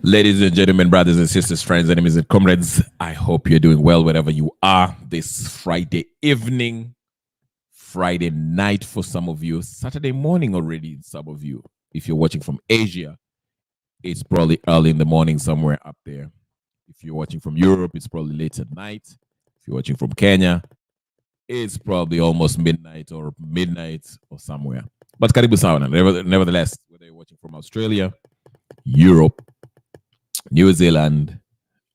Ladies and gentlemen, brothers and sisters, friends, enemies and comrades, I hope you're doing well wherever you are this Friday evening, Friday night for some of you, Saturday morning already, some of you. If you're watching from Asia, it's probably early in the morning somewhere up there. If you're watching from Europe, it's probably late at night. If you're watching from Kenya, it's probably almost midnight or somewhere. But karibu sana. Nevertheless, whether you're watching from Australia, Europe, New Zealand,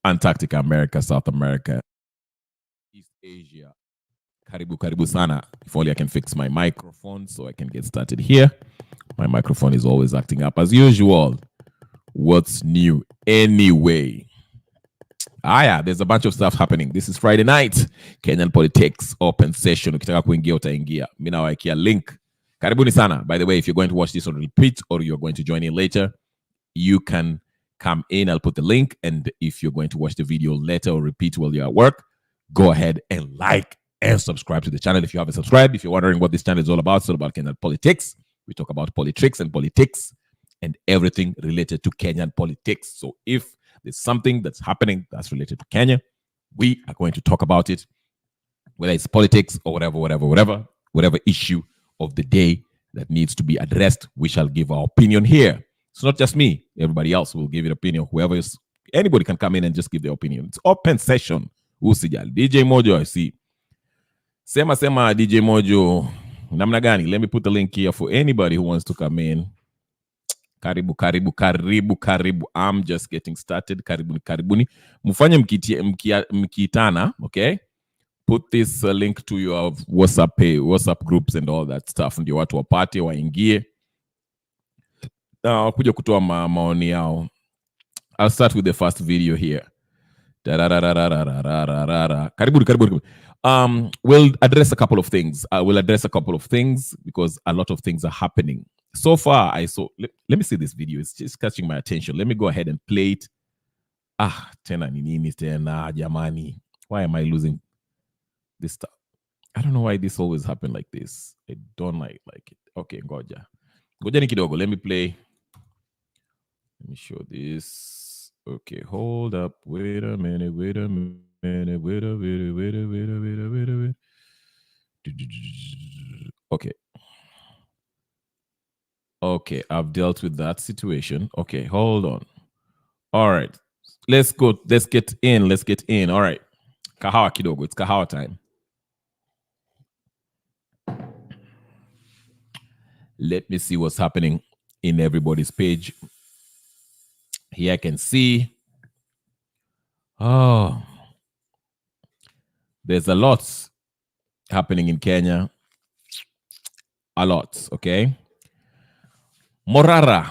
Antarctica, America, South America, East Asia, karibu sana. If only I can fix my microphone so I can get started here. My microphone is always acting up as usual. What's new anyway? Yeah, there's a bunch of stuff happening. This is Friday night. Kenyan Politics open session. Ukitaka kuingia utaingia. Mimi nawaikia link. Karibuni sana. By the way, if you're going to watch this on repeat or you're going to join in later, you can come in. I'll put the link. And if you're going to watch the video later or repeat while you're at work, go ahead and like and subscribe to the channel if you haven't subscribed. If you're wondering what this channel is all about, it's all about Kenyan politics. We talk about politics and everything related to Kenyan politics. So if there's something that's happening that's related to Kenya, we are going to talk about it, whether it's politics or whatever issue of the day that needs to be addressed. We shall give our opinion here. It's not just me. Everybody else will give an opinion. Anybody can come in and just give their opinion. It's open session. Usijali. DJ Mojo, I see. Sema DJ Mojo. Namna gani? Let me put the link here for anybody who wants to come in. Karibu. I'm just getting started. Karibuni. Mufanye mkiitana, okay? Put this link to your WhatsApp groups and all that stuff. Ndio watu wapate, waingie. Kuja kutoa maoni yao. I'll start with the first video here. Karibuni. We'll address a couple of things. Because a lot of things are happening. So far, let me see this video. It's just catching my attention. Let me go ahead and play it. Tena jamani. Why am I losing this stuff? I don't know why this always happen like this. I don't like it. Okay, ngoja ni kidogo. Let me play. Let me show this. Okay, hold up. Wait a minute. Okay, I've dealt with that situation. Okay, hold on. All right. Let's get in. All right. Kahawa kidogo. It's kahawa time. Let me see what's happening in everybody's page. Here I can see. There's a lot happening in Kenya. A lot, okay? Morara,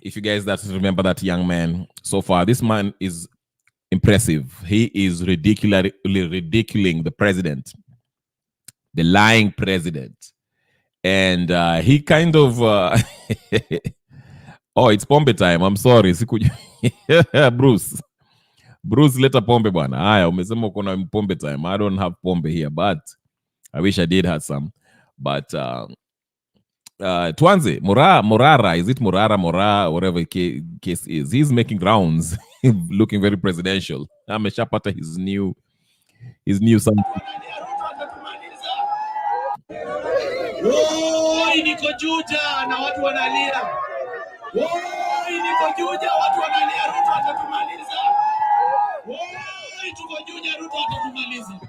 if you guys remember that young man, so far, this man is impressive. He is ridiculing the president, the lying president. And he kind of... oh, it's pombe time. I'm sorry. Bruce, leta pombe bwana. Haya, umesema uko na pombe time. I don't have pombe here, but I wish I did have some. But... Tuanze, Morara, is it Morara, whatever case is. He's making rounds, looking very presidential. Ameshapata his new something. Woi, niko Juja na watu wanalia. Woi, niko Juja, watu wanalia, Ruto atatumaliza. Woi, tuko Juja, Ruto atatumaliza.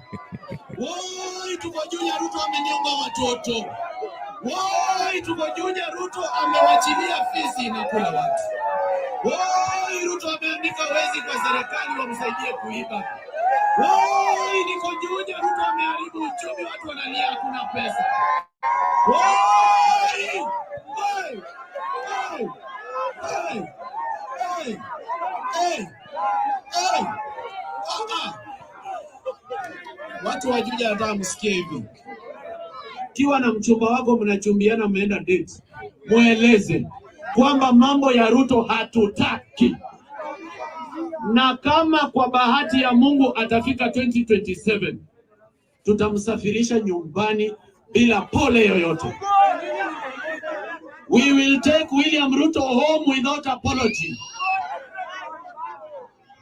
Woi, tuko Juja, Ruto amenyonga watoto. Woi, tuko Juja, Ruto amewachilia fisi na kula watu. Woi, Ruto ameandika wezi kwa serikali wamsaidie kuiba. Woi, niko Juja, Ruto ameharibu uchumi, watu wanalia hakuna pesa. Woi! Watu wa Juja hata msikie hivi. Kiwa na mchumba wako mnachumbiana mmeenda date, mueleze kwamba mambo ya Ruto hatutaki. Na kama kwa bahati ya Mungu atafika 2027, tutamsafirisha nyumbani bila pole yoyote. We will take William Ruto home without apology.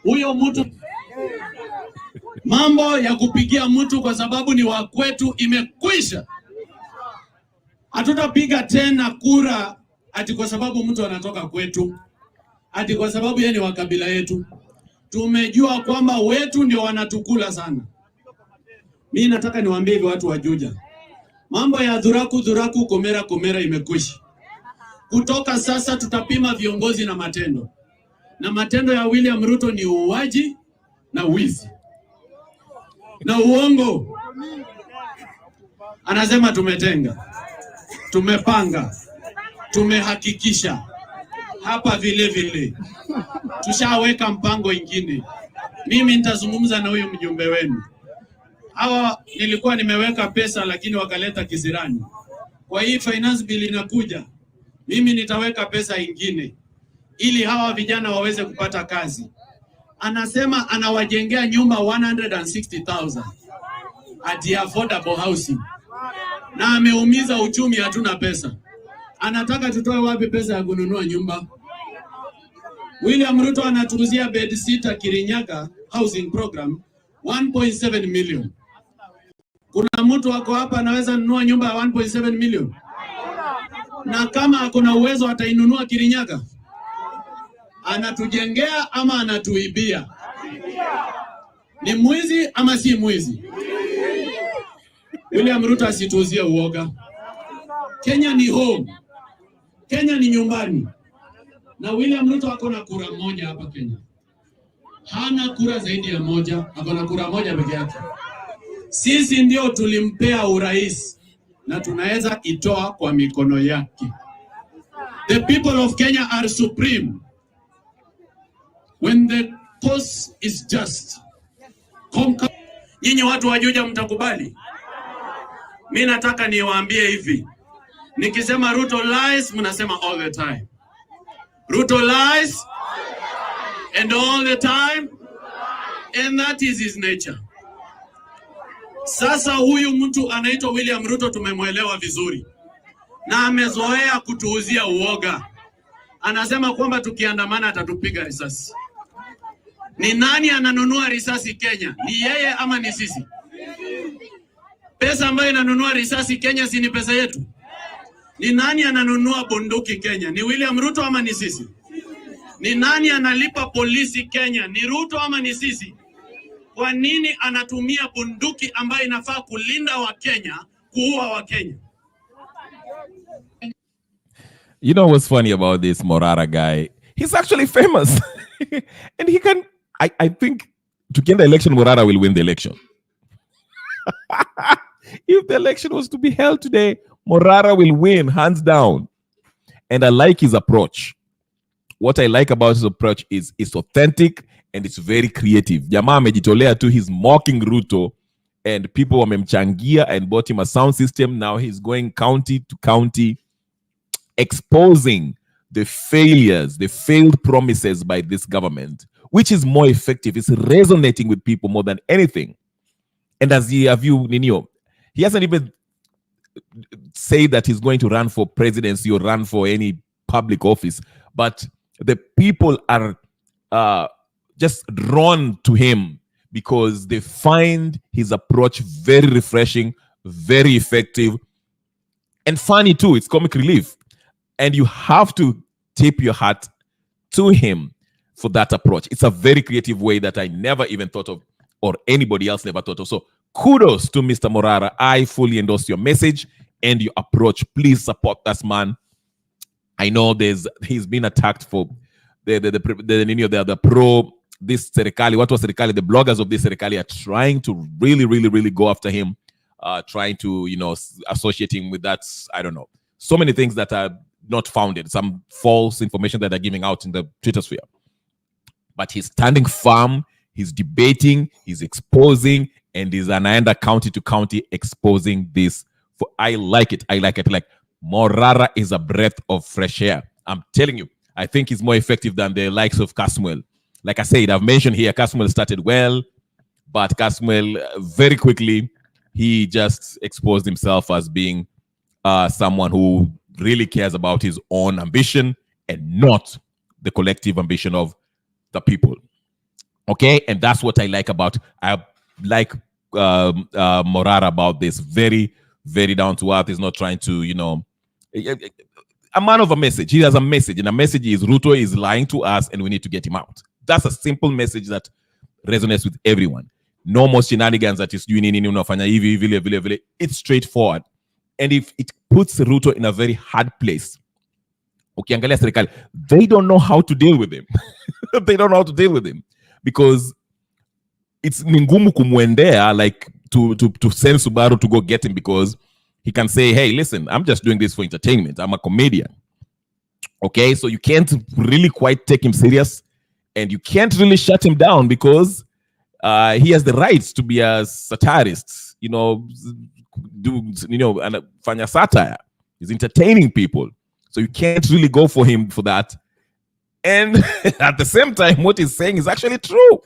Huyo mtu mambo ya kupigia mtu kwa sababu ni wa kwetu imekwisha. Hatutapiga tena kura ati kwa sababu mtu anatoka kwetu, ati kwa sababu yeye ni wa kabila yetu. Tumejua kwamba wetu ndio wanatukula sana. Mimi nataka niwaambie hivi watu wa Juja. Mambo ya dhuraku komera imekwisha. Kutoka sasa tutapima viongozi na matendo. Na matendo ya William Ruto ni uuaji na wizi na uongo. Anasema tumetenga, tumepanga, tumehakikisha. Hapa vile vile tushaweka mpango ingine. Mimi nitazungumza na huyo mjumbe wenu. Hawa nilikuwa nimeweka pesa lakini wakaleta kisirani. Kwa hii finance bill inakuja, mimi nitaweka pesa ingine ili hawa vijana waweze kupata kazi. Anasema anawajengea nyumba 160,000 ati affordable housing. Na ameumiza uchumi, hatuna pesa. Anataka tutoe wapi pesa ya kununua nyumba? William Ruto anatuuzia bed sitter Kirinyaga housing program 1.7 million. Kuna mtu wako hapa anaweza nunua nyumba ya 1.7 million? Na kama akona uwezo atainunua Kirinyaga? Anatujengea ama anatuibia? Ni mwizi ama si mwizi? William Ruto asituuzie uoga. Kenya ni home. Kenya ni nyumbani. Na William Ruto akona kura moja hapa Kenya. Hana kura zaidi ya moja, akona kura moja peke yake. Sisi ndio tulimpea urais na tunaweza itoa kwa mikono yake. The people of Kenya are supreme. When the cause is just. Nyinyi watu wa Juja mtakubali? Mimi nataka niwaambie hivi. Nikisema Ruto lies, mnasema all the time. Ruto lies and all the time, and that is his nature. Sasa huyu mtu anaitwa William Ruto tumemwelewa vizuri. Na amezoea kutuuzia uoga. Anasema kwamba tukiandamana atatupiga risasi. Ni nani ananunua risasi Kenya? Ni yeye ama ni sisi? Pesa ambayo inanunua risasi Kenya si ni pesa yetu? Ni nani ananunua bunduki Kenya? Ni William Ruto ama ni sisi? Ni nani analipa polisi Kenya? Ni Ruto ama ni sisi? Kwa nini anatumia bunduki ambayo inafaa kulinda wa Kenya kuua wa Kenya? You know what's funny about this Morara guy? He's actually famous. And he can, I think, to get the election, Morara will win the election. If the election was to be held today, Morara will win, hands down. And I like his approach. What I like about his approach is it's authentic and it's very creative. Jamaa amejitolea to his mocking Ruto, and people wamemchangia and bought him a sound system. Now he's going county to county, exposing the failures, the failed promises by this government, which is more effective. It's resonating with people more than anything. And as he hasn't even said that he's going to run for presidency or run for any public office, but the people are just drawn to him because they find his approach very refreshing, very effective, and funny too. It's comic relief. And you have to tip your hat to him for that approach. It's a very creative way that I never even thought of, or anybody else never thought of. So kudos to Mr. Morara. I fully endorse your message and your approach. Please support this man. I know he's been attacked for the pro this serikali. What was serikali? The bloggers of this serikali are trying to really go after him, trying to associate him with that. I don't know, so many things that are not founded, some false information that they're giving out in the Twitter sphere. But he's standing firm. He's debating. He's exposing, and he's anaenda county to county exposing this. I like it. Like Morara is a breath of fresh air. I'm telling you. I think he's more effective than the likes of Casmuel. Like I said, I've mentioned here, Casmuel started well, but Casmuel very quickly, he just exposed himself as being someone who really cares about his own ambition and not the collective ambition of the people. Okay, and that's what I like about Morara about this. Very, very down to earth. He's not trying to, a man of a message. He has a message, and a message is Ruto is lying to us, and we need to get him out. That's a simple message that resonates with everyone. No more shenanigans that is doing in. It's straightforward, and if it puts Ruto in a very hard place, ukiangalia serikali, they don't know how to deal with him. They don't know how to deal with him because it's ningumu kumwendea, like to send Subaru to go get him, because he can say, hey, listen, I'm just doing this for entertainment. I'm a comedian. Okay, so you can't really quite take him serious, and you can't really shut him down because he has the rights to be a satirist, and fanya satire. He's entertaining people. So you can't really go for him for that. And at the same time, what he's saying is actually true.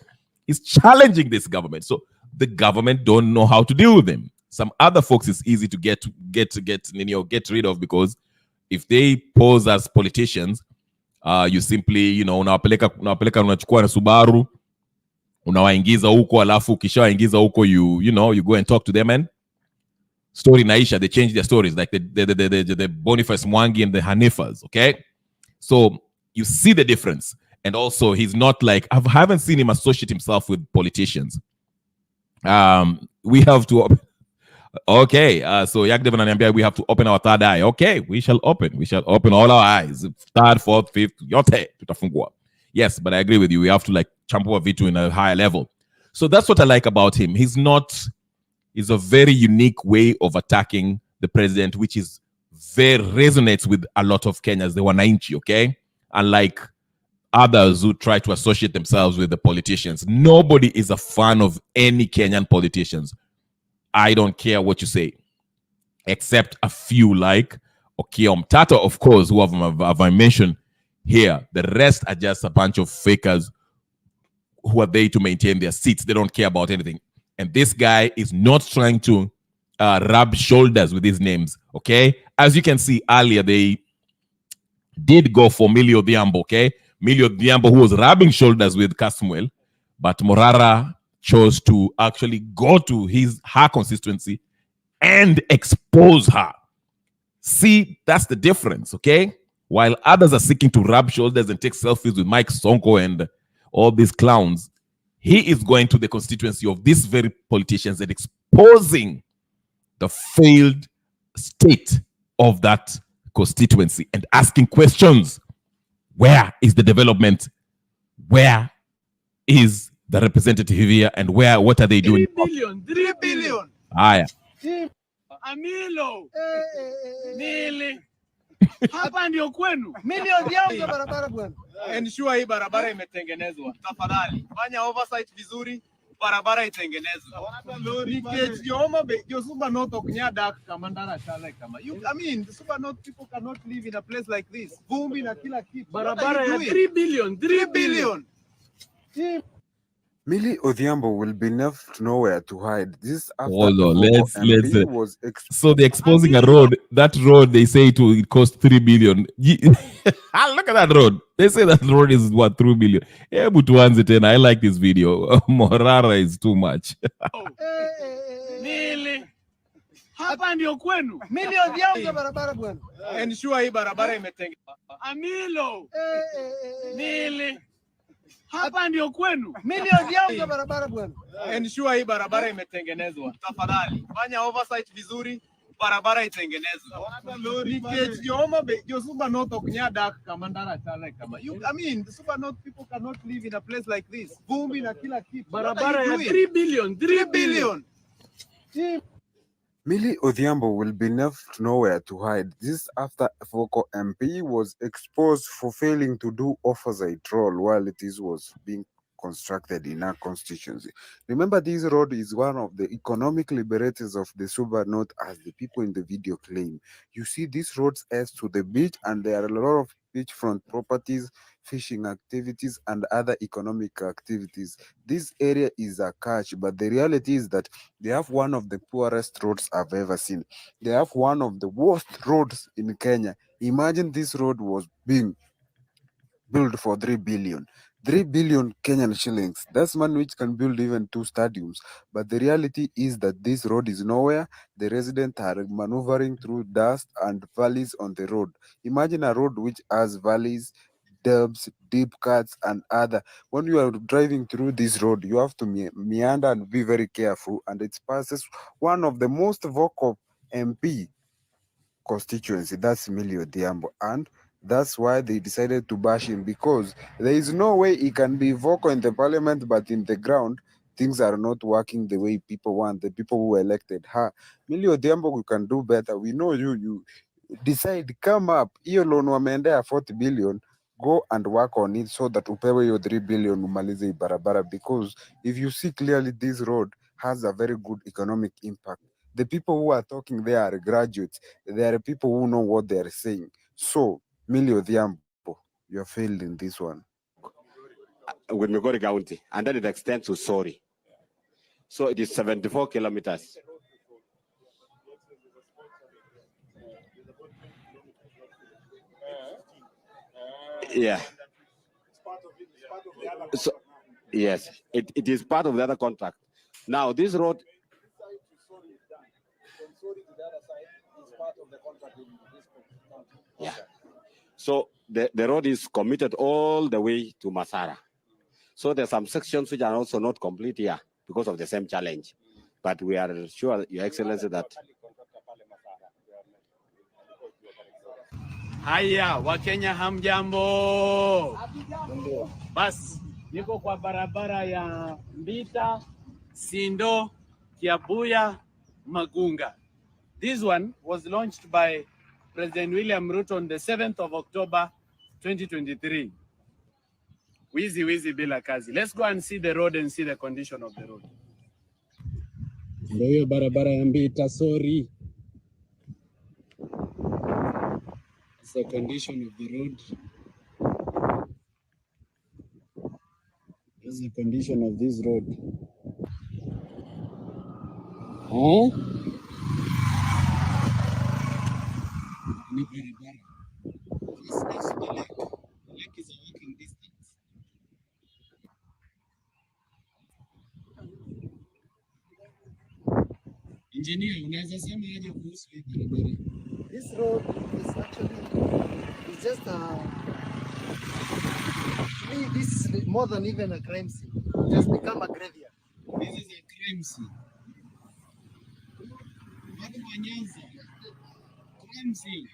He's challenging this government. So the government don't know how to deal with him. Some other folks is easy to get rid of, because if they pose as politicians, you simply, unachukua na Subaru, unawaingiza huko, alafu ukishawaingiza huko, you go and talk to them, and story naisha. They change their stories, like the Boniface Mwangi and the Hanifas. Okay, so you see the difference. And also, he's not like, I haven't seen him associate himself with politicians. We have to. Okay, so Yagdev and we have to open our third eye. Okay, we shall open all our eyes. Third, fourth, fifth, yote tutafungua. Yes, but I agree with you. We have to like champo vitu in a higher level. So that's what I like about him. He's a very unique way of attacking the president, which is very resonates with a lot of Kenyans. They wananchi, okay? Unlike others who try to associate themselves with the politicians. Nobody is a fan of any Kenyan politicians. I don't care what you say, except a few like Okiya Omtata, of course, who have I mentioned here. The rest are just a bunch of fakers who are there to maintain their seats. They don't care about anything. And this guy is not trying to rub shoulders with these names, okay? As you can see earlier, they did go for Millie Odhiambo, okay? Millie Odhiambo, who was rubbing shoulders with Kasmuel, but Morara chose to actually go to her constituency and expose her. See, that's the difference, okay? While others are seeking to rub shoulders and take selfies with Mike Sonko and all these clowns, he is going to the constituency of these very politicians and exposing the failed state of that constituency and asking questions. Where is the development? Where is the representative here? And what are they doing? 3 billion. Haya. Amilo. Nili. Hapa ndio kwenu. Milioni ya barabara bwana. Ensure hii barabara imetengenezwa. Tafadhali fanya oversight vizuri, barabara itengenezwe. Nikijioma be super not okunya dark kamandara chala kama. I mean, the super not people cannot live in a place like this. Vumbi na kila kitu. Barabara ya 3 billion, 3 billion. Millie Odhiambo will be left nowhere to hide. This after let's so they're exposing a Amilo. road. That road, they say it cost 3 billion. Look at that road. They say that road is what, 3 billion. But once it, I like this video. Morara is too much. Nili. Hapa ndio kwenu. Milioni ya barabara bwana. Ensure hii barabara imetengenezwa. Amilo. Nili. Hapa ndio kwenu. Milioni ya barabara bwana. Ensure hii barabara imetengenezwa. Tafadhali fanya oversight vizuri, barabara itengenezwe. Nikijioma be super not okunya dark kamandara chala kama. I mean, the super not people cannot live in a place like this. Vumbi na kila kitu. Barabara ya 3 billion, 3 billion. Millie Odhiambo will be left nowhere to hide. This after Foko MP was exposed for failing to do oversight role while was being constructed in our constituency. Remember, this road is one of the economic liberators of the Suba North, as the people in the video claim. You see, these roads adds to the beach, and there are a lot of beachfront properties, fishing activities, and other economic activities. This area is a catch, but the reality is that they have one of the poorest roads I've ever seen. They have one of the worst roads in Kenya. Imagine this road was being built for 3 billion. 3 billion Kenyan shillings. That's money which can build even 2 stadiums. But the reality is that this road is nowhere. The residents are maneuvering through dust and valleys on the road. Imagine a road which has valleys, dubs, deep cuts, and other. When you are driving through this road, you have to meander and be very careful. And it passes one of the most vocal MP constituency, that's Emilio Diambo, and that's why they decided to bash him, because there is no way he can be vocal in the parliament, but in the ground things are not working the way people want, the people who elected her. Emilio Diambo, you can do better. We know you decide, come up, hiyo loan wameendea 40 billion, go and work on it so that upewe hiyo 3 billion umalize hii barabara, because if you see clearly, this road has a very good economic impact. The people who are talking there are graduates. They are people who know what they are saying. So, Millie Odhiambo, you have failed in this one. With Migori County, and then it extends to Sori. So it is 74 kilometers. Yeah. So, yes, it is part of the other contract. Now, this road. Yeah. So the road is committed all the way to Masara. So there's some sections which are also not complete here because of the same challenge. But we are sure, Your Excellency, that. Haya, Wakenya hamjambo. Bas, niko kwa barabara ya Mbita, Sindo, Kiabuya, Magunga. This one was launched by President William Ruto on the 7th of October 2023. Wizi bila kazi. Let's go and see the road and see the condition of the road. Ndio hiyo barabara ya Mbita, sorry. It's the condition of the road. This is the condition of this road. Huh? This next to the lake. The lake is a walking distance. Engineer, unaweza sema aje kuhusu hii barabara? This road is actually, it's just to me, this is more than even a crime scene. It has become a graveyard. This is a crime scene. Watu wa Nyanza. Crime scene.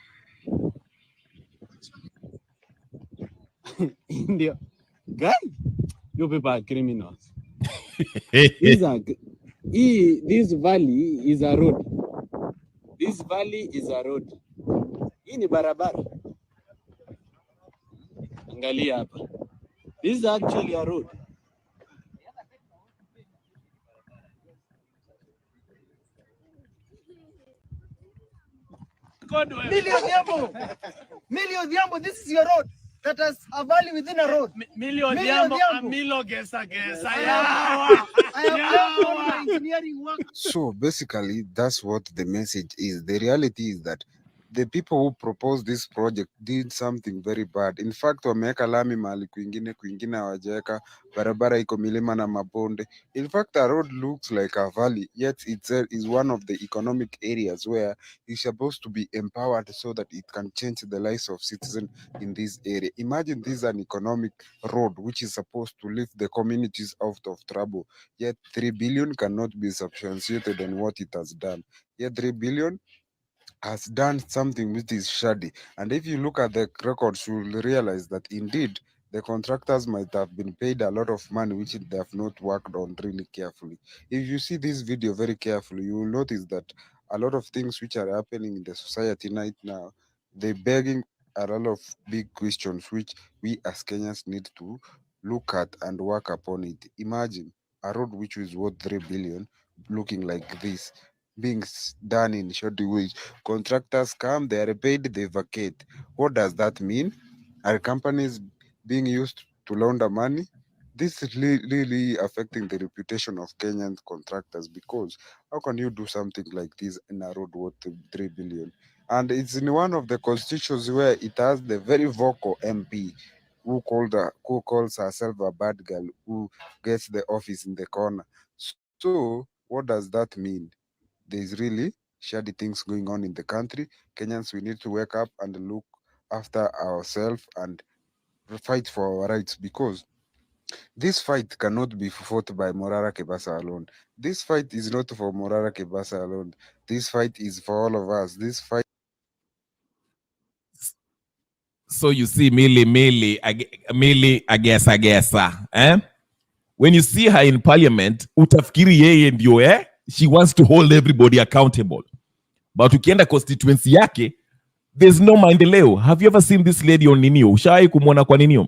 India. Guy, you people are criminals. This valley is a road. This valley is a road. Hii ni barabara. Angalia hapa. This is actually a road. Millie Odhiambo, this is your road. That has a valley within a road. Millie Odhiambo, Amilo gesa. Yawa. I have done my engineering work. So basically, that's what the message is. The reality is that the people who proposed this project did something very bad. In fact, wameweka lami mahali kwingine hawajaweka, barabara iko milima na mabonde. In fact, a road looks like a valley, yet it is one of the economic areas where it's supposed to be empowered so that it can change the lives of citizens in this area. Imagine this is an economic road which is supposed to lift the communities out of trouble, yet 3 billion cannot be substantiated on what it has done. Yet 3 billion has done something which is shoddy. And if you look at the records, you will realize that indeed the contractors might have been paid a lot of money which they have not worked on really carefully. If you see this video very carefully, you will notice that a lot of things which are happening in the society right now, they're begging a lot of big questions which we as Kenyans need to look at and work upon it. Imagine a road which is worth 3 billion looking like this, being done in short ways. Contractors come, they are paid, they vacate. What does that mean? Are companies being used to launder money? This is really affecting the reputation of Kenyan contractors, because how can you do something like this in a road worth 3 billion? And it's in one of the constitutions where it has the very vocal MP who calls herself a bad girl, who gets the office in the corner. So what does that mean? There's really shady things going on in the country. Kenyans, we need to wake up and look after ourselves and fight for our rights, because this fight cannot be fought by Morara Kebasa alone. This fight is not for Morara Kebasa alone. This fight is for all of us. This fight. So you see, Millie, I guess, eh? When you see her in parliament, utafikiri yeye ndio, she wants to hold everybody accountable. But ukienda constituency yake, there's no maendeleo. Have you ever seen this lady on Ninio? Ushawai kumwona kwa Ninio?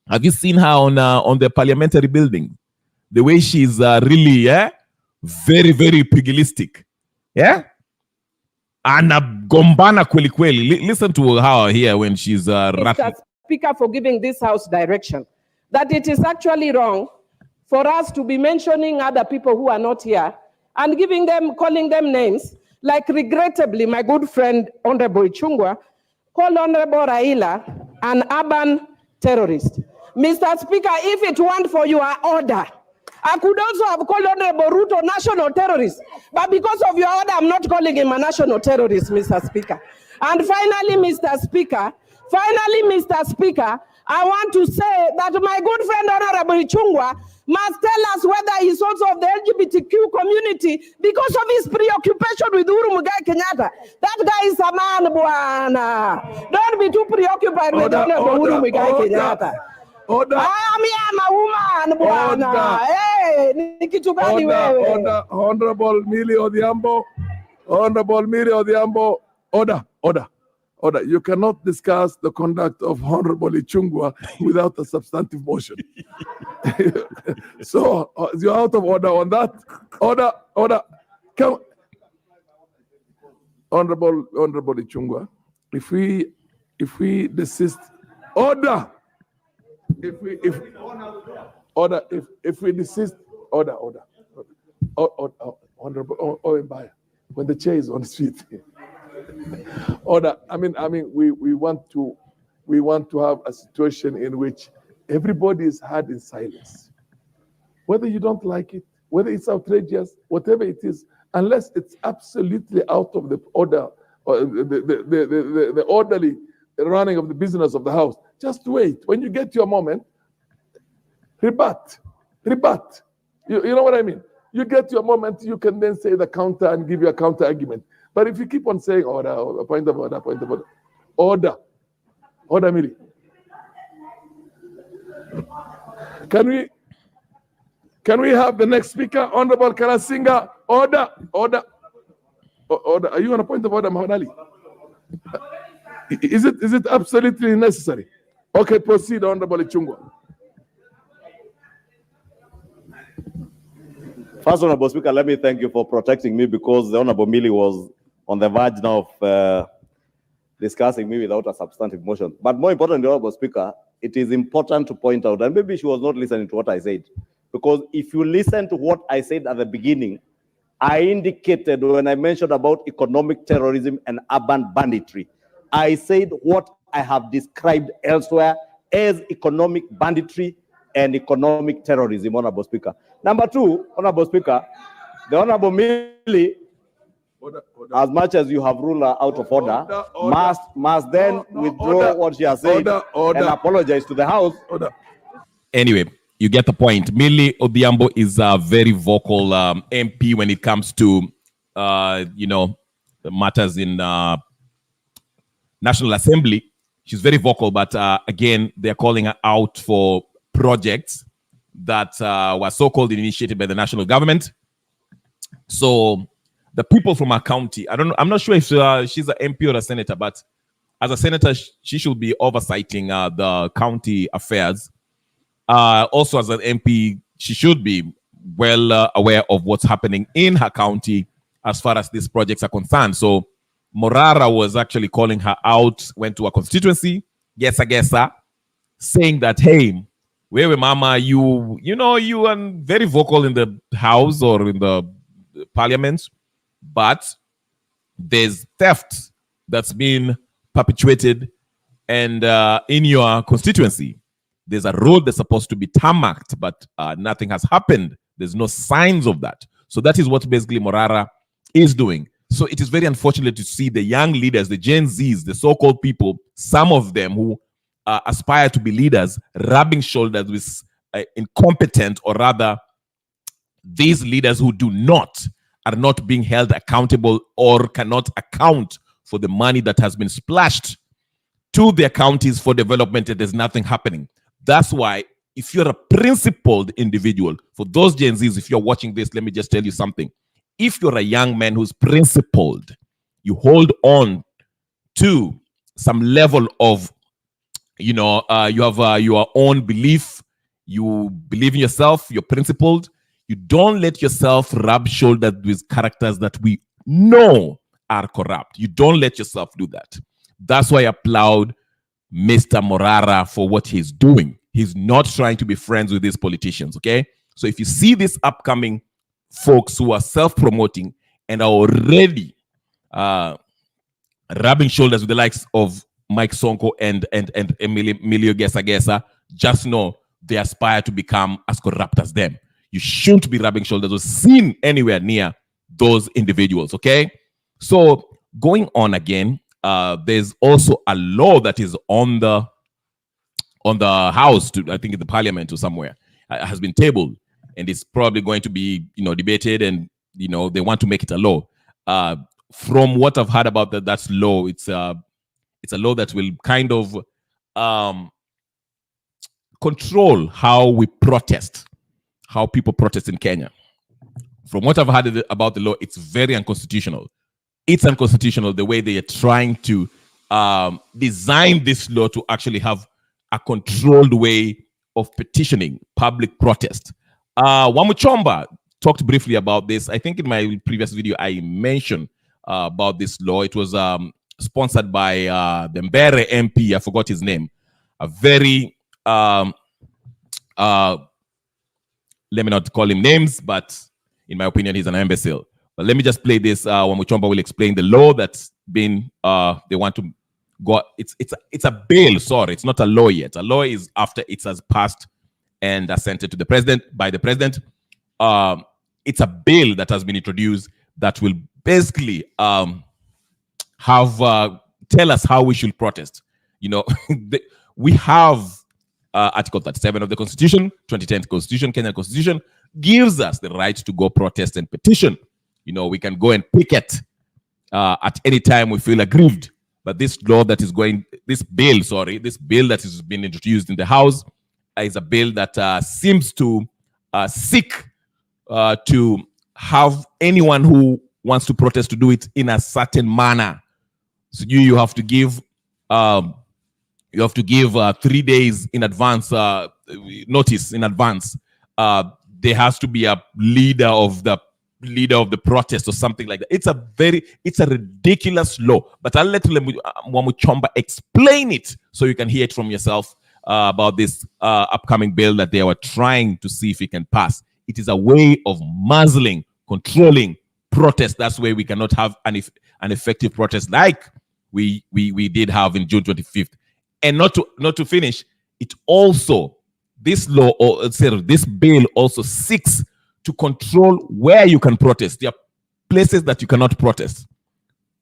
Have you seen her on the parliamentary building? The way she's really, very, very pugilistic. Yeah? Anagombana kweli kweli. Listen to her here when she's Mr. Speaker, for giving this House direction that it is actually wrong for us to be mentioning other people who are not here and calling them names. Like, regrettably, my good friend Honorable Chungwa called Honorable Raila an urban terrorist. Mr. Speaker, if it weren't for your order, I could also have called Honorable Ruto national terrorist. But because of your order, I'm not calling him a national terrorist, Mr. Speaker. And finally, Mr. Speaker, I want to say that my good friend Honorable Chungwa must tell us whether he's also of the LGBTQ community because of his preoccupation with Uhuru Muigai Kenyatta. That guy is a man, bwana. Don't be too preoccupied with Honorable Uhuru Muigai Kenyatta. Order. I'm a woman, bwana. Hey, ni kitu gani wewe? Honorable Millie Odhiambo. Order. You cannot discuss the conduct of Honorable Ichungwa without a substantive motion. So you're out of order on that. Order. Come. Honorable Ichungwa, if we desist, order. If we desist, order. Honorable Mbaya, when the chair is on its feet. Order. I mean, we want to have a situation in which everybody is heard in silence, whether you don't like it, whether it's outrageous, whatever it is, unless it's absolutely out of the order or the orderly running of the business of the House. Just wait. When you get your moment, rebut. You know what I mean? You get your moment, you can then say the counter and give you a counter argument. But if you keep on saying order, point of order, Miri. Can we have the next speaker, Honorable Karasinga? Order. Are you on a point of order, Muhammad Ali? Is it absolutely necessary? Okay, proceed, Honorable Ichungwa. First, Honorable Speaker, let me thank you for protecting me, because the Honorable Millie was on the verge now of discussing me without a substantive motion. But more importantly, Honorable Speaker, it is important to point out, and maybe she was not listening to what I said, because if you listen to what I said at the beginning, I indicated when I mentioned about economic terrorism and urban banditry, I said what I have described elsewhere as economic banditry and economic terrorism, Honorable Speaker. Number two, Honorable Speaker, the Honorable Millie, as much as you have ruled her out of order, must then withdraw what she has said and apologize to the House. Anyway, you get the point. Millie Odhiambo is a very vocal MP when it comes to, the matters in National Assembly. She's very vocal, but again, they're calling her out for projects that were so-called initiated by the national government. So the people from her county, I'm not sure if she's an MP or a senator, but as a senator, she should be oversighting the county affairs. Also, as an MP, she should be well aware of what's happening in her county as far as these projects are concerned. So Morara was actually calling her out, went to a constituency, saying that, hey, wewe mama, you are very vocal in the House or in the Parliament, but there's theft that's been perpetuated And in your constituency, there's a road that's supposed to be tarmacked, but nothing has happened. There's no signs of that. So that is what basically Morara is doing. So it is very unfortunate to see the young leaders, the Gen Zs, the so-called people, some of them who aspire to be leaders, rubbing shoulders with incompetent, or rather these leaders who are not being held accountable or cannot account for the money that has been splashed to their counties for development, and there's nothing happening. That's why if you're a principled individual, for those Gen Zs, if you're watching this, let me just tell you something. If you're a young man who's principled, you hold on to some level of, you have your own belief, you believe in yourself, you're principled, you don't let yourself rub shoulders with characters that we know are corrupt. You don't let yourself do that. That's why I applaud Mr. Morara for what he's doing. He's not trying to be friends with these politicians, okay? So if you see these upcoming folks who are self-promoting and are already rubbing shoulders with the likes of Mike Sonko and Emilio Gesa, just know they aspire to become as corrupt as them. You shouldn't be rubbing shoulders or seen anywhere near those individuals, okay? So going on again, there's also a law that is on the House, I think in the Parliament or somewhere, has been tabled, and it's probably going to be debated, and they want to make it a law. From what I've heard about that's law, it's a law that will kind of control how we protest, how people protest in Kenya. From what I've heard about the law, it's very unconstitutional. It's unconstitutional the way they are trying to design this law to actually have a controlled way of petitioning public protest. Wamuchomba talked briefly about this. I think in my previous video, I mentioned about this law. It was sponsored by the Mbere MP. I forgot his name. A very, let me not call him names, but in my opinion, he's an imbecile. But let me just play this. Wamuchomba will explain the law that's been, they want to go. It's a bill, sorry. It's not a law yet. A law is after it has passed and assented to the president, by the president. It's a bill that has been introduced that will basically tell us how we should protest. We have Article 37 of the Constitution, 2010 Constitution, Kenyan Constitution, gives us the right to go protest and petition. We can go and picket at any time we feel aggrieved. But this bill that has been introduced in the House is a bill that seems to seek to have anyone who wants to protest to do it in a certain manner. So you have to give 3 days in advance notice in advance. There has to be a leader of the protest or something like that. It's a ridiculous law. But I'll let Wamuchomba explain it so you can hear it from yourself about this upcoming bill that they were trying to see if it can pass. It is a way of muzzling, controlling protest. That's why we cannot have an effective protest like we did have in June 25th. And not to finish, it also, this law, or this bill also seeks to control where you can protest. There are places that you cannot protest.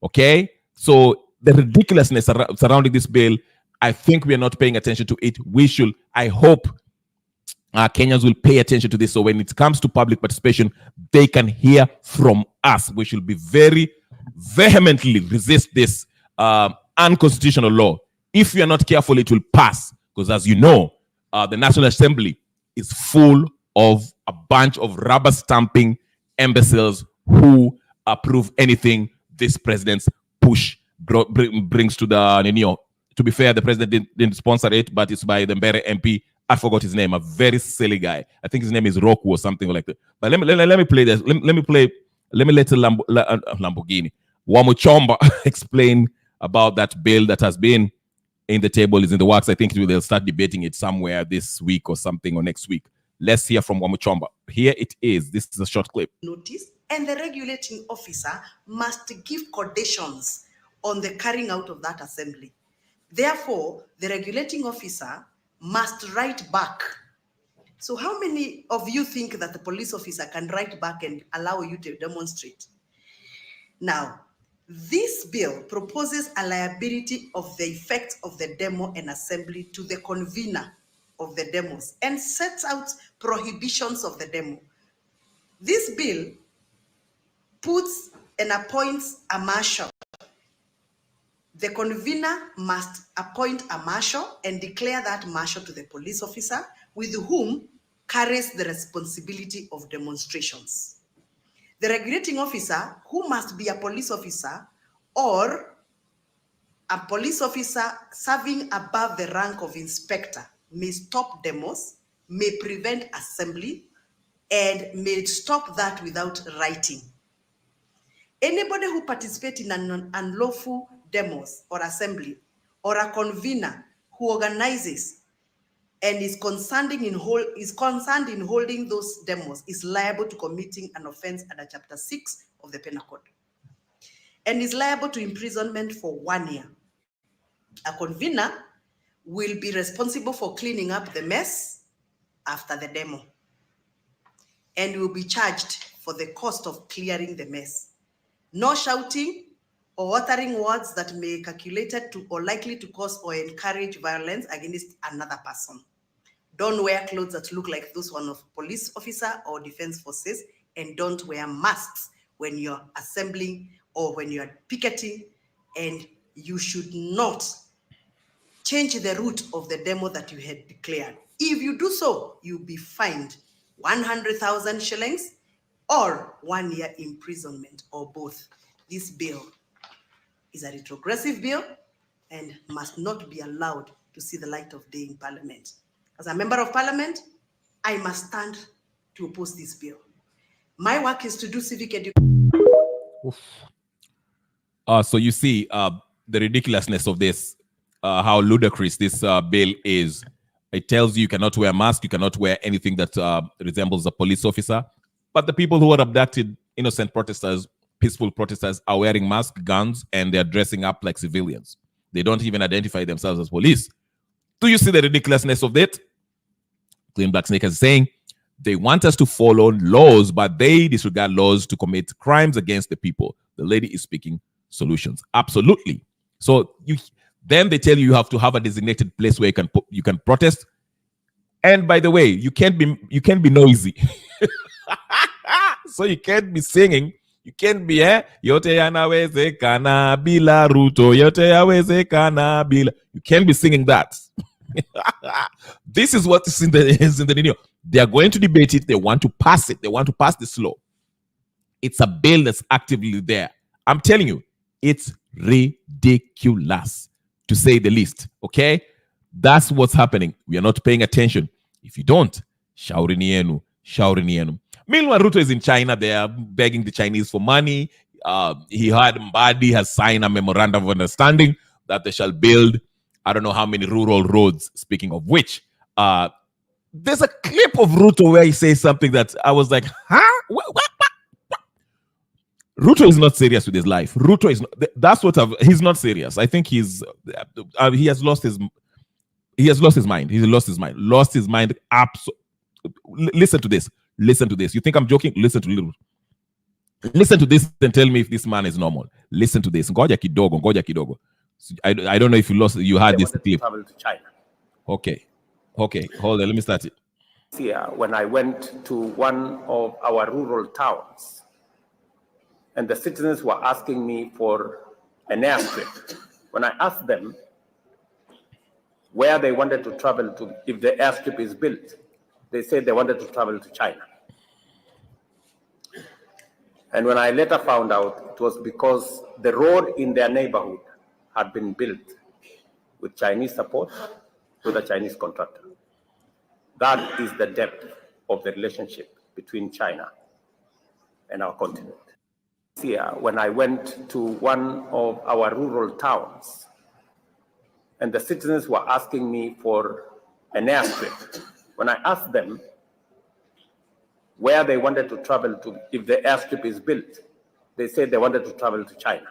Okay? So the ridiculousness surrounding this bill, I think we are not paying attention to it. I hope Kenyans will pay attention to this. So when it comes to public participation, they can hear from us. We should be very vehemently resist this unconstitutional law. If we are not careful, it will pass. Because as you know, the National Assembly is full of a bunch of rubber stamping imbeciles who approve anything this president's push brings to the To be fair, the president didn't sponsor it, but it's by the Mbere MP. I forgot his name. A very silly guy. I think his name is Roku or something like that. But let me play this. Let me let Lamborghini Wamuchomba explain about that bill that has been in the table, is in the works. I think they'll start debating it somewhere this week or something, or next week. Let's hear from Wamuchomba. Here it is. This is a short clip. Notice, and the regulating officer must give conditions on the carrying out of that assembly. Therefore, the regulating officer must write back. So how many of you think that the police officer can write back and allow you to demonstrate? Now, this bill proposes a liability of the effects of the demo and assembly to the convener of the demos and sets out prohibitions of the demo. This bill puts and appoints a marshal. The convener must appoint a marshal and declare that marshal to the police officer with whom carries the responsibility of demonstrations. The regulating officer, who must be a police officer or a police officer serving above the rank of inspector, may stop demos, may prevent assembly, and may stop that without writing. Anybody who participates in an unlawful demos or assembly, or a convener who organizes and is concerned in holding those demos is liable to committing an offense under Chapter 6 of the Penal Code and is liable to imprisonment for 1 year. A convener will be responsible for cleaning up the mess after the demo and will be charged for the cost of clearing the mess. No shouting or uttering words that may be calculated to or likely to cause or encourage violence against another person. Don't wear clothes that look like those one of police officer or defense forces, and don't wear masks when you're assembling or when you're picketing, and you should not change the route of the demo that you had declared. If you do so, you'll be fined 100,000 shillings or 1 year imprisonment or both. This bill is a retrogressive bill and must not be allowed to see the light of day in Parliament. As a member of Parliament, I must stand to oppose this bill. My work is to do civic education. So you see the ridiculousness of this, how ludicrous this bill is. It tells you cannot wear a mask, you cannot wear anything that resembles a police officer. But the people who are abducted, innocent protesters, peaceful protesters, are wearing masks, guns, and they're dressing up like civilians. They don't even identify themselves as police. Do you see the ridiculousness of that? Clean Black Snake is saying they want us to follow laws, but they disregard laws to commit crimes against the people. The lady is speaking solutions. Absolutely. So then they tell you have to have a designated place where you can protest. And by the way, you can't be noisy. So you can't be singing. You can't be yote yanawezekana bila Ruto, yote yawezekana bila. You can't be singing that. This is what is in the video. They are going to debate it. They want to pass it. They want to pass this law. It's a bill that's actively there. I'm telling you, it's ridiculous, to say the least. Okay? That's what's happening. We are not paying attention. If you don't, shauri ni yenu, shauri ni yenu. Meanwhile, Ruto is in China. They are begging the Chinese for money. He heard Mbadi has signed a memorandum of understanding that they shall build I don't know how many rural roads, speaking of which. There's a clip of Ruto where he says something that I was like, huh? What? Ruto is not serious with his life. Ruto is not, he's not serious. I think he has lost his mind. He's lost his mind. Lost his mind. Listen to this. Listen to this. You think I'm joking? Listen to this and tell me if this man is normal. Listen to this. Ngoja kidogo. I don't know if you had this clip. Travel to China. Okay. Hold on. Let me start it. Here, when I went to one of our rural towns, and the citizens were asking me for an airstrip. When I asked them where they wanted to travel to if the airstrip is built, they said they wanted to travel to China. And when I later found out, it was because the road in their neighborhood had been built with Chinese support with a Chinese contractor. That is the depth of the relationship between China and our continent. Here, when I went to one of our rural towns, and the citizens were asking me for an airstrip. When I asked them where they wanted to travel to if the airstrip is built, they said they wanted to travel to China.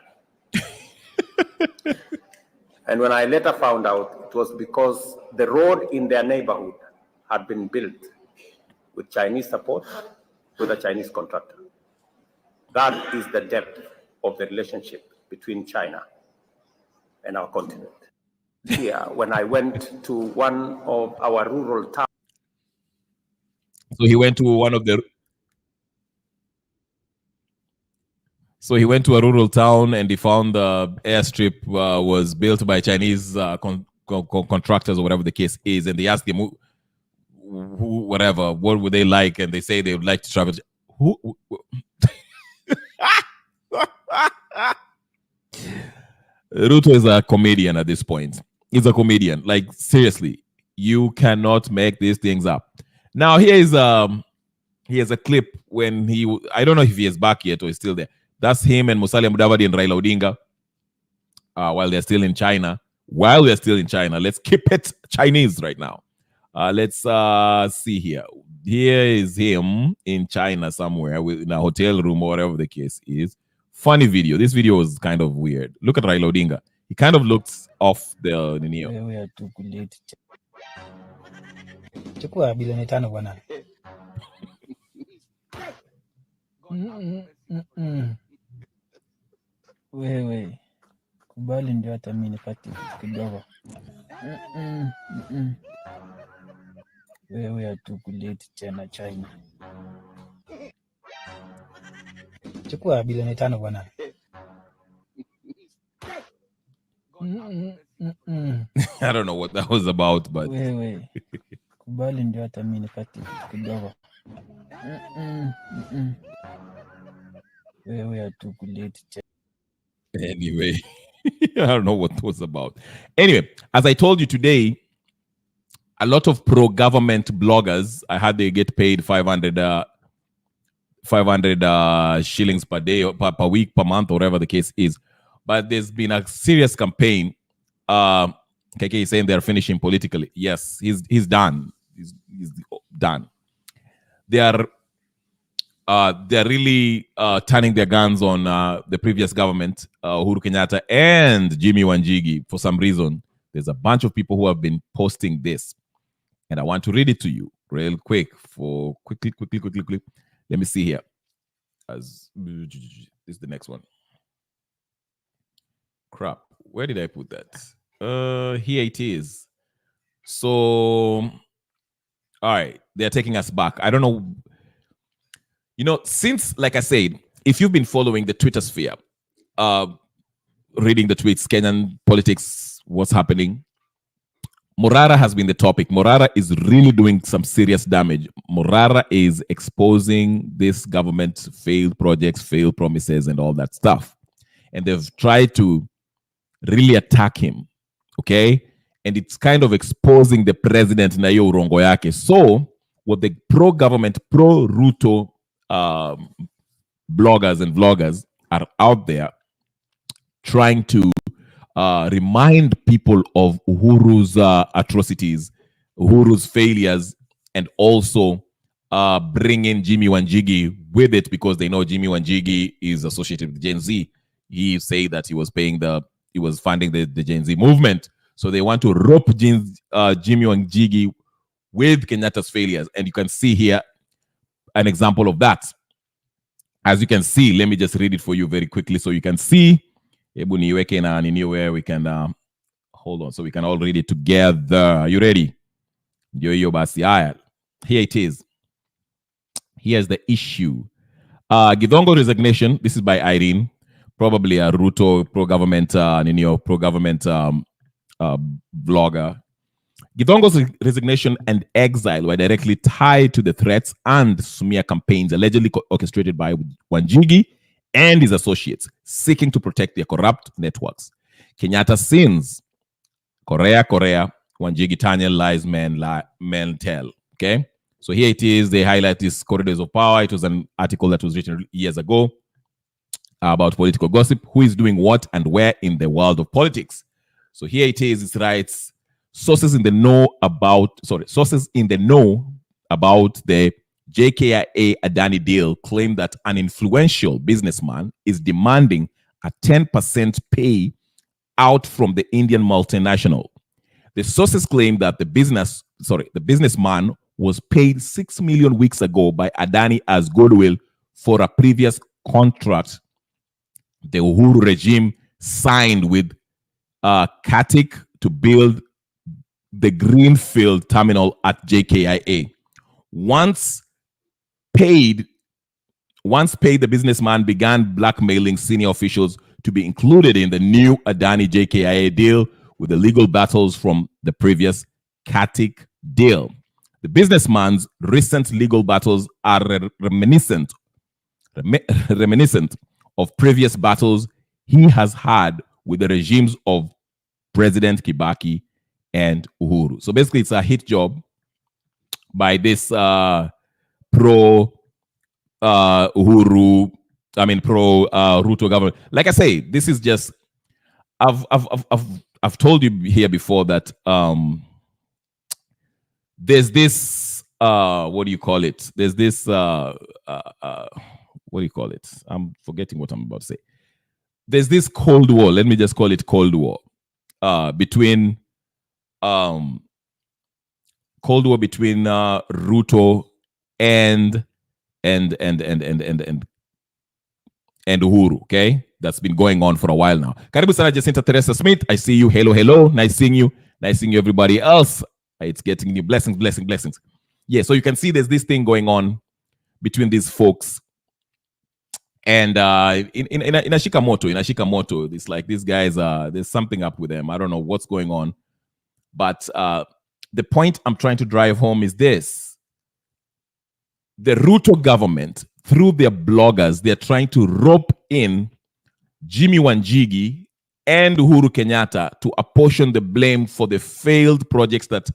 And when I later found out, it was because the road in their neighborhood had been built with Chinese support with a Chinese contractor. That is the depth of the relationship between China and our continent. Here, when I went to one of our rural towns. So he went to one of the. So he went to a rural town and he found the airstrip was built by Chinese contractors or whatever the case is, and they asked him, whatever, what would they like, and they say they would like to travel. Who? Ruto is a comedian at this point. He's a comedian. Like, seriously, you cannot make these things up. Now, he has a clip when I don't know if he is back yet or he's still there. That's him and Musalia Mudavadi and Raila Odinga while they're still in China. While we're still in China, let's keep it Chinese right now. Let's see here. Here is him in China somewhere in a hotel room or whatever the case is. Funny video. This video was kind of weird. Look at Raila Odinga. He kind of looks off the neo. Chukua bilioni 5 bwana. Wewe kubali ndio hata mimi nipate kidogo. Wewe hatukuleti tena China. Chukua bilioni 5 bwana. I don't know what that was about, but wewe kubali ndio hata mimi nipate kidogo. Wewe hatukuleti tena. Anyway, I don't know what it was about. Anyway, as I told you today, a lot of pro-government bloggers, I had they get paid 500 shillings per day, per week, per month, or whatever the case is. But there's been a serious campaign. KK is saying they're finishing politically. Yes, he's done. He's done. They're really turning their guns on the previous government, Uhuru Kenyatta and Jimmy Wanjigi. For some reason, there's a bunch of people who have been posting this, and I want to read it to you real quick. Quickly. Let me see here. This is the next one. Crap. Where did I put that? Here it is. So, all right, they're taking us back. I don't know. You know, since, like I said, if you've been following the Twitter sphere, reading the tweets, Kenyan politics, what's happening, Morara has been the topic. Morara is really doing some serious damage. Morara is exposing this government's failed projects, failed promises, and all that stuff. And they've tried to really attack him, okay? And it's kind of exposing the president na hiyo urongo yake. So, what the pro-government, pro-Ruto bloggers and vloggers are out there trying to remind people of Uhuru's atrocities, Uhuru's failures, and also bring in Jimmy Wanjigi with it because they know Jimmy Wanjigi is associated with Gen Z. He said that he was funding the Gen Z movement. So they want to rope Jimmy Wanjigi with Kenyatta's failures. And you can see here an example of that. As you can see, let me just read it for you very quickly so you can see. Where we can hold on so we can all read it together. Are you ready? Here it is. Here's the issue. Githongo resignation. This is by Irene, probably a Ruto pro-government blogger. Githongo's resignation and exile were directly tied to the threats and smear campaigns allegedly orchestrated by Wanjigi and his associates seeking to protect their corrupt networks. Kenyatta sins. Korea, Wanjigi Tanya lies, men tell. Okay? So here it is. They highlight these corridors of power. It was an article that was written years ago about political gossip. Who is doing what and where in the world of politics? So here it is. It writes, sources in the know about the JKIA Adani deal claim that an influential businessman is demanding a 10% pay out from the Indian multinational. The sources claim that the businessman was paid 6 million weeks ago by Adani as goodwill for a previous contract the Uhuru regime signed with Katik to build the Greenfield terminal at JKIA. Once paid, the businessman began blackmailing senior officials to be included in the new Adani JKIA deal with the legal battles from the previous Katik deal. The businessman's recent legal battles are reminiscent of previous battles he has had with the regimes of President Kibaki and Uhuru. So basically, it's a hit job by this pro Uhuru, pro Ruto government. Like I say, this is just I've told you here before that there's this what do you call it? There's this what do you call it? I'm forgetting what I'm about to say. There's this Cold War. Let me just call it Cold War between Ruto and Uhuru. Okay, that's been going on for a while now. Karibu sana Jacinta Teresa Smith. I see you. Hello. Nice seeing you. Nice seeing you, everybody else. It's getting you blessings. Yeah, so you can see there's this thing going on between these folks. And in Ashikamoto, it's like these guys, there's something up with them. I don't know what's going on. But the point I'm trying to drive home is this. The Ruto government, through their bloggers, they're trying to rope in Jimmy Wanjigi and Uhuru Kenyatta to apportion the blame for the failed projects that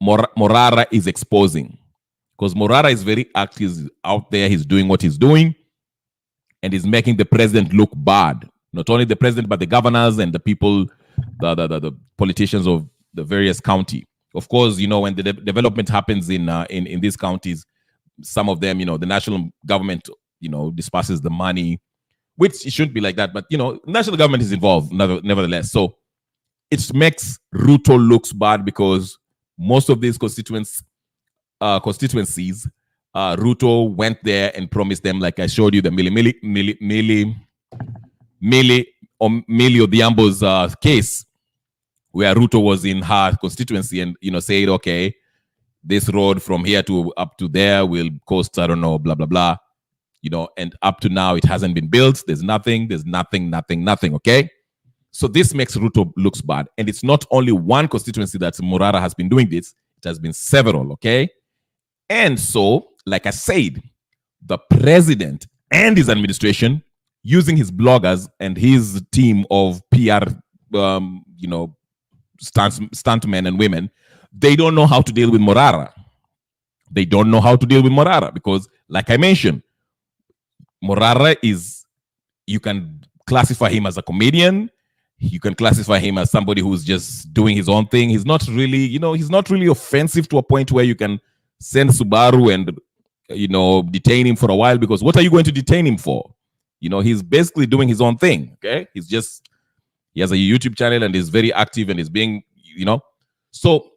Morara is exposing. Because Morara is very active out there. He's doing what he's doing. And he's making the president look bad. Not only the president, but the governors and the people, the politicians of the various county. Of course, when the development happens in these counties, some of them, the national government, disperses the money, which it shouldn't be like that. But, national government is involved, nevertheless. So it makes Ruto looks bad because most of these constituencies, Ruto went there and promised them, like I showed you, the Millie Odhiambo's case, where Ruto was in her constituency and, said, okay, this road from here to up to there will cost, I don't know, blah, blah, blah. And up to now, it hasn't been built. There's nothing, okay? So this makes Ruto looks bad. And it's not only one constituency that Morara has been doing this. It has been several, okay? And so, like I said, the president and his administration, using his bloggers and his team of PR, stuntmen and women, they don't know how to deal with Morara. Because, like I mentioned, Morara you can classify him as a comedian. You can classify him as somebody who's just doing his own thing. He's not really, he's not really offensive to a point where you can send Subaru and, detain him for a while, because what are you going to detain him for? He's basically doing his own thing, okay? He has a YouTube channel and is very active and is being, So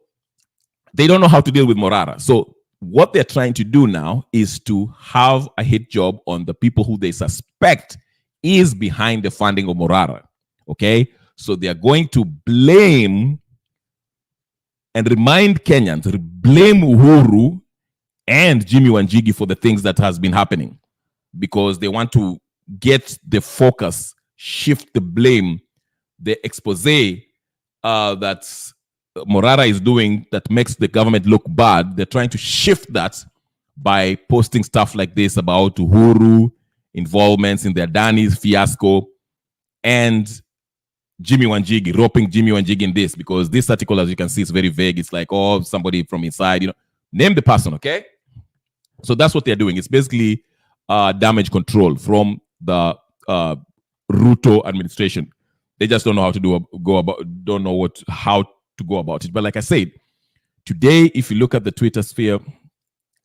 they don't know how to deal with Morara. So what they're trying to do now is to have a hit job on the people who they suspect is behind the funding of Morara, okay? So they are going to blame and remind Kenyans, blame Uhuru and Jimmy Wanjigi for the things that has been happening, because they want to get the focus, shift the blame, the expose that Morara is doing that makes the government look bad. They're trying to shift that by posting stuff like this about Uhuru involvements in the Adani's fiasco and Jimmy Wanjigi, roping Jimmy Wanjigi in this, because this article, as you can see, is very vague. It's like, oh, somebody from inside, name the person, okay? So that's what they're doing. It's basically damage control from the Ruto administration. They just don't know how to how to go about it. But like I said, today, if you look at the Twitter sphere,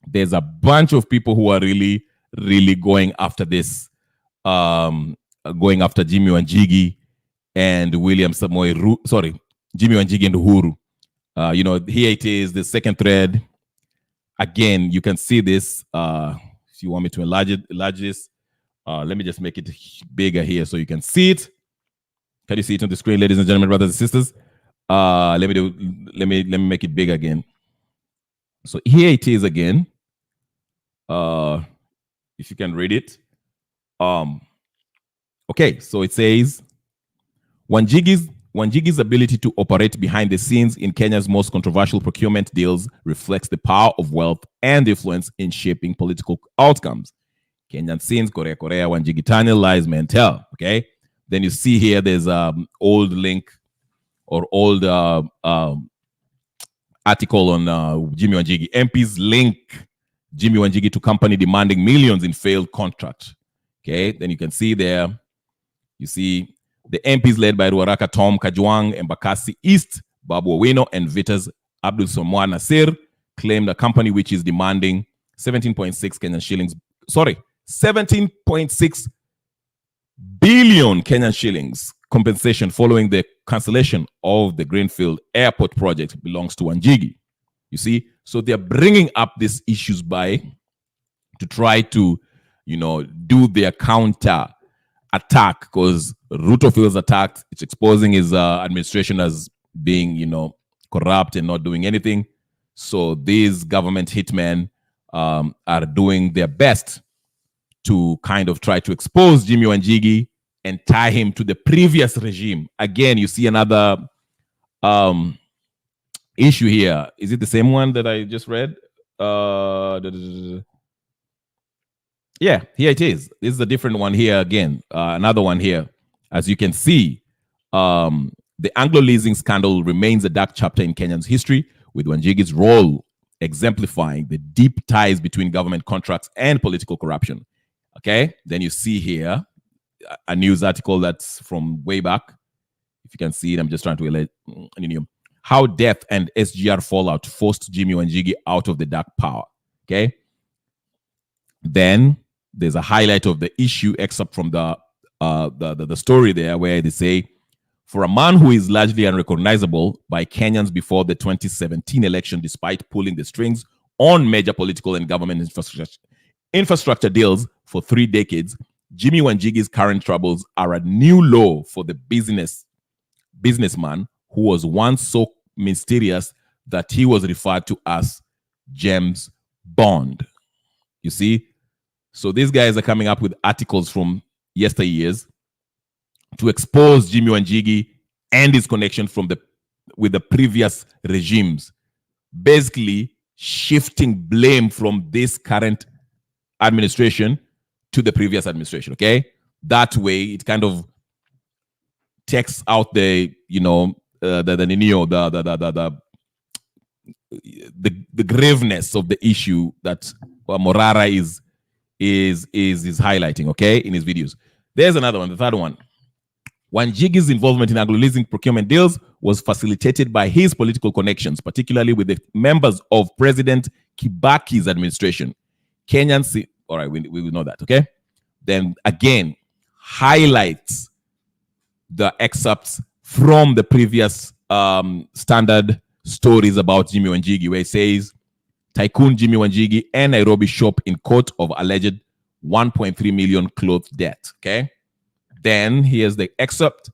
there's a bunch of people who are really, really going after this going after Jimmy Wanjigi and William Samoei Jimmy Wanjigi and Uhuru. Here it is, the second thread. Again, you can see this. If you want me to enlarge this, let me just make it bigger here so you can see it. Can you see it on the screen, ladies and gentlemen, brothers and sisters? Let me make it big again. So here it is again. If you can read it. Okay, so it says Wanjigi's ability to operate behind the scenes in Kenya's most controversial procurement deals reflects the power of wealth and influence in shaping political outcomes. Kenyan scenes, Korea, Wanjigi tunnel, lies men tell. Okay, then you see here there's old link or old article on Jimmy Wanjigi. MPs link Jimmy Wanjigi to company demanding millions in failed contract. Okay, then you can see there, you see the MPs led by Ruaraka Tom Kajwang, Embakasi East, Babu Owino, and Vitas Abdul Somwa Nasir claimed a company which is demanding 17.6 Kenyan shillings, 17.6 billion Kenyan shillings compensation following the cancellation of the Greenfield Airport project belongs to Wanjigi. You see, so they're bringing up these issues to try to, do their counter attack, because Ruto feels attacked. It's exposing his administration as being, corrupt and not doing anything. So these government hitmen are doing their best to kind of try to expose Jimmy Wanjigi and tie him to the previous regime. Again, you see another issue here. Is it the same one that I just read? Yeah, here it is. This is a different one here again. Another one here. As you can see, the Anglo leasing scandal remains a dark chapter in Kenyan's history, with Wanjigi's role exemplifying the deep ties between government contracts and political corruption. Okay, then you see here a news article that's from way back. If you can see it, I'm just trying to relate. How death and SGR fallout forced Jimmy Wanjigi out of the dark power. Okay, then there's a highlight of the issue excerpt from the story there, where they say, for a man who is largely unrecognizable by Kenyans before the 2017 election, despite pulling the strings on major political and government infrastructure deals for 3 decades, Jimmy Wanjigi's current troubles are a new low for the businessman who was once so mysterious that he was referred to as James Bond. You see? So these guys are coming up with articles from yesteryears to expose Jimmy Wanjigi and his connection with the previous regimes, basically shifting blame from this current administration to the previous administration. Okay, that way it kind of takes out the graveness of the issue that Morara is highlighting, okay, in his videos. There's another one, the third one. Wanjigi's involvement in agro-leasing procurement deals was facilitated by his political connections, particularly with the members of President Kibaki's administration. Kenyans, all right, we will know that, okay? Then again, highlights the excerpts from the previous standard stories about Jimmy Wanjigi, where it says, Tycoon Jimmy Wanjigi and Nairobi shop in court of alleged 1.3 million clothes debt. Okay. Then here's the excerpt.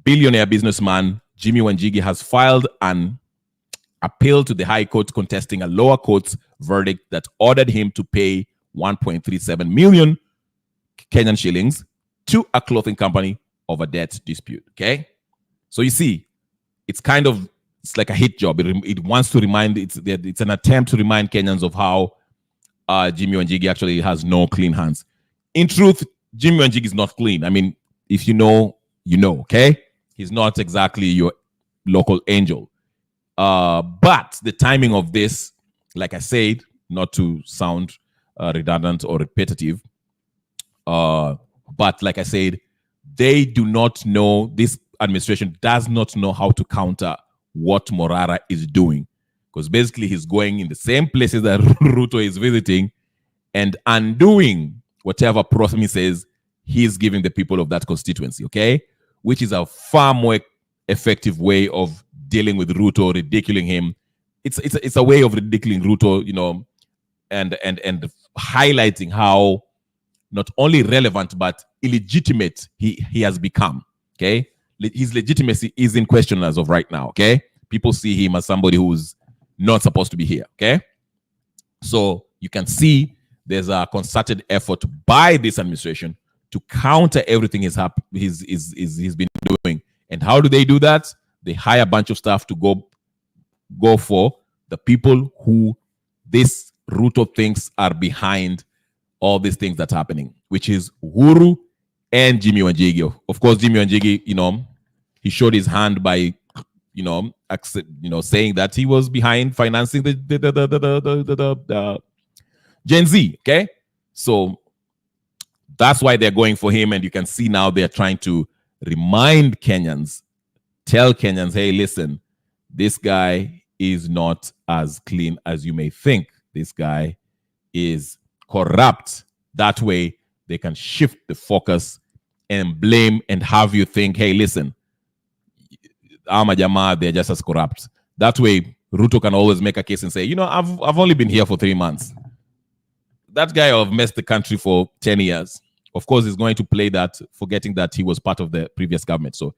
Billionaire businessman Jimmy Wanjigi has filed an appeal to the High Court contesting a lower court's verdict that ordered him to pay 1.37 million Kenyan shillings to a clothing company of a debt dispute. Okay. So you see, it's like a hit job. It wants to remind, it's an attempt to remind Kenyans of how Jimmy Wanjigi actually has no clean hands. In truth, Jimmy Wanjigi is not clean. I mean, if you know, okay? He's not exactly your local angel. But the timing of this, like I said, not to sound redundant or repetitive, but like I said, they do not know, this administration does not know how to counter what Morara is doing, because basically he's going in the same places that Ruto is visiting and undoing whatever promises he's giving the people of that constituency, okay? Which is a far more effective way of dealing with Ruto, ridiculing him. It's a way of ridiculing Ruto, you know, and highlighting how not only relevant but illegitimate he has become, okay? His legitimacy is in question as of right now, okay? People see him as somebody who's not supposed to be here, okay? So you can see there's a concerted effort by this administration to counter everything he's been doing. And how do they do that? They hire a bunch of staff to go for the people who this Ruto thinks are behind all these things that's happening, which is Uhuru and Jimmy Wanjigi. Of course, Jimmy Wanjigi, you know, he showed his hand by, you know, saying that he was behind financing the Gen Z. Okay, so that's why they're going for him, and you can see now they're trying to remind Kenyans, tell Kenyans, hey, listen, this guy is not as clean as you may think. This guy is corrupt. That way they can shift the focus and blame and have you think, hey, listen, Jama, they're just as corrupt. That way Ruto can always make a case and say, you know, I've only been here for 3 months. That guy have messed the country for 10 years. Of course, he's going to play that, forgetting that he was part of the previous government. So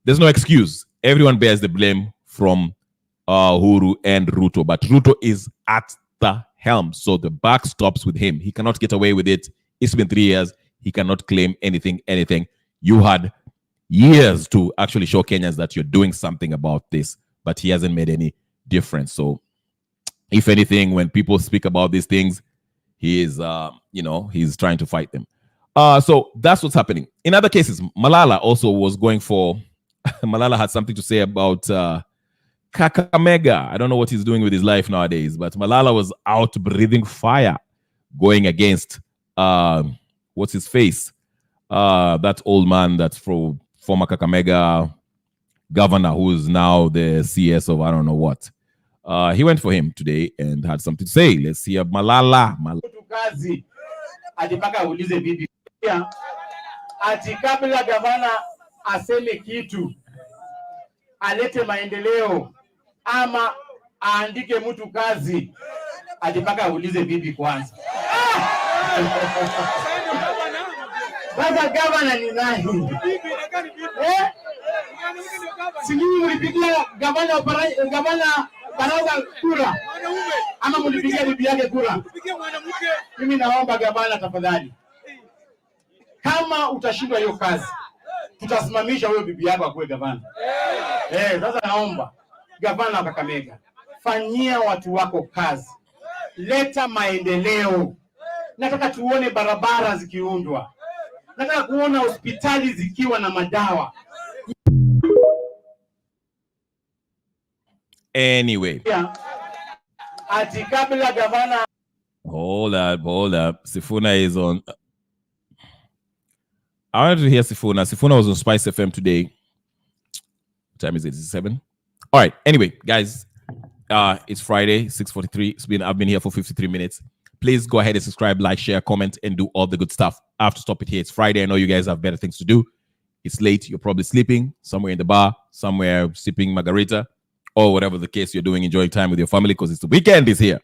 there's no excuse. Everyone bears the blame from Uhuru and Ruto. But Ruto is at the helm. So the buck stops with him. He cannot get away with it. It's been 3 years. He cannot claim anything. You had years to actually show Kenyans that you're doing something about this, but he hasn't made any difference. So if anything, when people speak about these things, he is, he's trying to fight them. So that's what's happening. In other cases, Malala also was going for, Malala had something to say about Kakamega. I don't know what he's doing with his life nowadays, but Malala was out breathing fire going against, what's his face? That old man that's from former Kakamega governor who is now the CS of I don't know what. He went for him today and had something to say. Let's hear Malala. Kazi atipaka ulize bibi ati kabla gavana aseme kitu alete maendeleo ama aandike mtu kazi atipaka ulize bibi kwanza. Sasa gavana ni nani? Sijui mlipigia gavana Baraza kura ama mlipigia bibi yake kura? Mimi naomba gavana, tafadhali, kama utashindwa hiyo kazi, tutasimamisha huyo bibi yako akuwe gavana. Sasa naomba gavana wa Kakamega, fanyia watu wako kazi, leta maendeleo. Nataka tuone barabara zikiundwa, nataka kuona hospitali zikiwa na madawa. Anyway, ati kabla gavana. Hold up. Sifuna is on. I wanted to hear Sifuna. Sifuna was on Spice FM today. What time is it? Is it 7? All right. Anyway, guys, it's Friday, 6:43. I've been here for 53 minutes. Please go ahead and subscribe, like, share, comment, and do all the good stuff. I have to stop it here. It's Friday. I know you guys have better things to do. It's late. You're probably sleeping somewhere in the bar, somewhere sipping margarita, or whatever the case you're doing, enjoying time with your family because it's the weekend is here.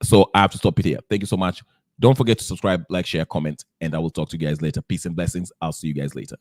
So I have to stop it here. Thank you so much. Don't forget to subscribe, like, share, comment, and I will talk to you guys later. Peace and blessings. I'll see you guys later.